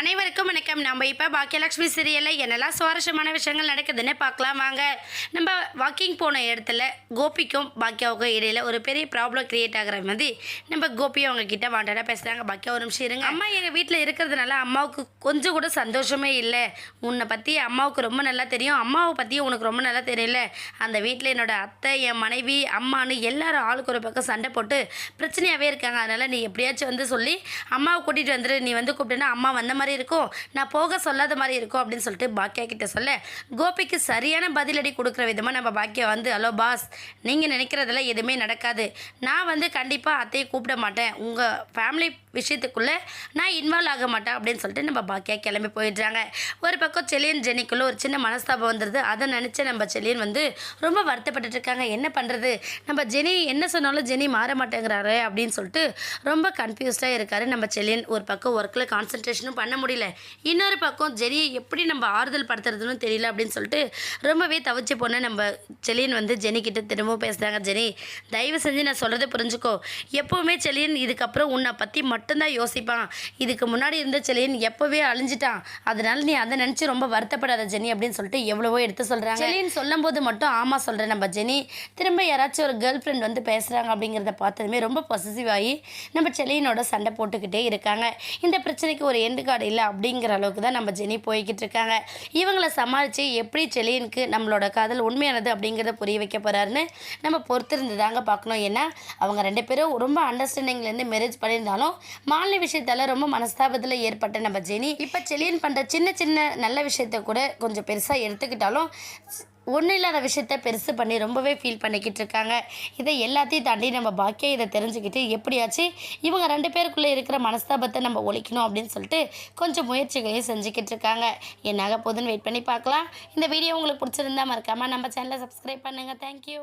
அனைவருக்கும் வணக்கம். நம்ம இப்போ பாக்கியலட்சுமி சீரியலில் என்னெல்லாம் சுவாரஸ்யமான விஷயங்கள் நடக்குதுன்னு பார்க்கலாம் வாங்க. நம்ம வாக்கிங் போன இடத்துல கோபிக்கும் பாக்கியாவுக்கும் இடையில் ஒரு பெரிய ப்ராப்ளம் க்ரியேட் ஆகிற மாதிரி நம்ம கோபி அவங்க கிட்ட வாண்டடாக பேசுகிறாங்க. பாக்கியா ஒரு நிமிஷம் இருங்க. அம்மா எங்கள் வீட்டில் இருக்கிறதுனால அம்மாவுக்கு கொஞ்சம் கூட சந்தோஷமே இல்லை. உன்னை பற்றி அம்மாவுக்கு ரொம்ப நல்லா தெரியும், அம்மாவை பற்றியும் உனக்கு ரொம்ப நல்லா தெரியல. அந்த வீட்டில் என்னோட அத்தை, என் மனைவி, அம்மானு எல்லாரும் ஆளுக்கு ஒரு பக்கம் சண்டை போட்டு பிரச்சனையாகவே இருக்காங்க. அதனால் நீ எப்படியாச்சும் வந்து சொல்லி அம்மாவை கூட்டிகிட்டு வந்துரு. நீ வந்து கூப்பிட்டேன்னா அம்மா வந்த மாதிரி இருக்கும், நான் போக சொல்லாத மாதிரி இருக்கும் அப்படின்னு சொல்லிட்டு பாக்கியா கிட்ட சொல்ல, கோபிக்கு சரியான பதிலடி கொடுக்குற விதமாக நம்ம பாக்கியா வந்து, ஹலோ பாஸ், நீங்கள் நினைக்கிறதெல்லாம் எதுவுமே நடக்காது. நான் வந்து கண்டிப்பாக அத்தையை கூப்பிட மாட்டேன், உங்கள் ஃபேமிலி விஷயத்துக்குள்ளே நான் இன்வால்வ் ஆக மாட்டேன் அப்படின்னு சொல்லிட்டு நம்ம பாக்கியா கிளம்பி போயிடுறாங்க. ஒரு பக்கம் செலியன் ஜெனிக்குள்ளே ஒரு சின்ன மனஸ்தாபம் வந்துடுது. அதை நினச்சி நம்ம செலியன் வந்து ரொம்ப வருத்தப்பட்டு இருக்காங்க. என்ன பண்ணுறது, நம்ம ஜெனி என்ன சொன்னாலும் ஜெனி மாற மாட்டேங்கிறாரு அப்படின்னு சொல்லிட்டு ரொம்ப கன்ஃபியூஸ்டாக இருக்காரு நம்ம செலியன். ஒரு பக்கம் ஒர்க்கில் கான்சன்ட்ரேஷனும் பண்ண முடியல, இன்னொரு பக்கம் ஜெனியை எப்படி நம்ம ஆறுதல் படுத்துறதுன்னு தெரியல அப்படின்னு சொல்லிட்டு ரொம்பவே தவிச்சு போன நம்ம செலியன் வந்து ஜெனிக்கிட்ட திரும்பவும் பேசுகிறாங்க. ஜெனி, தயவு செஞ்சு நான் சொல்கிறத புரிஞ்சுக்கோ. எப்போவுமே செலியன் இதுக்கப்புறம் உன்னை பற்றி மட்டும்தான் யோசிப்பான். இதுக்கு முன்னாடி இருந்த செலியன் எப்போவே அழிஞ்சிட்டான். அதனால நீ அதை நினச்சி ரொம்ப வருத்தப்படாத ஜெனி அப்படின்னு சொல்லிட்டு எவ்வளவோ எடுத்து சொல்கிறாங்க. செலியன் சொல்லும் போது மட்டும் ஆமாம் சொல்கிறேன். நம்ம ஜெனி திரும்ப யாராச்சும் ஒரு கேர்ள் ஃப்ரெண்ட் வந்து பேசுகிறாங்க அப்படிங்கிறத பார்த்ததுமே ரொம்ப பொசசிவ் ஆகி நம்ம செலியனோட சண்டை போட்டுக்கிட்டே இருக்காங்க. இந்த பிரச்சனைக்கு ஒரு எண்டு கார்டு இல்லை அப்படிங்கிற அளவுக்கு தான் நம்ம ஜெனி போய்கிட்டு இருக்காங்க. இவங்களை சமாளித்து எப்படி செலியனுக்கு நம்மளோட காதல் உண்மையானது அப்படிங்கிறத புரிய வைக்க போகிறாருன்னு நம்ம பொறுத்திருந்து தாங்க பார்க்கணும். ஏன்னா அவங்க ரெண்டு பேரும் ரொம்ப அண்டர்ஸ்டாண்டிங்லேருந்து மேரேஜ் பண்ணியிருந்தாலும் மாலினி விஷயத்தால் ரொம்ப மனஸ்தாபத்தில் ஏற்பட்ட நம்ம ஜெனி இப்போ செலியன் பண்ணுற சின்ன சின்ன நல்ல விஷயத்த கூட கொஞ்சம் பெருசாக எடுத்துக்கிட்டாலும் ஒன்றும் இல்லாத விஷயத்த பெருசு பண்ணி ரொம்பவே ஃபீல் பண்ணிக்கிட்டு இருக்காங்க. இதை எல்லாத்தையும் தாண்டி நம்ம பாக்கியா இதை தெரிஞ்சுக்கிட்டு எப்படியாச்சும் இவங்க ரெண்டு பேருக்குள்ளே இருக்கிற மனஸ்தாபத்தை நம்ம ஒழிக்கணும் அப்படின்னு சொல்லிட்டு கொஞ்சம் முயற்சிகளையும் செஞ்சுக்கிட்டு இருக்காங்க. என்னாக போதுன்னு வெயிட் பண்ணி பார்க்கலாம். இந்த வீடியோ உங்களுக்கு பிடிச்சிருந்தா மறக்காமல் நம்ம சேனலை சப்ஸ்கிரைப் பண்ணுங்கள். தேங்க்யூ.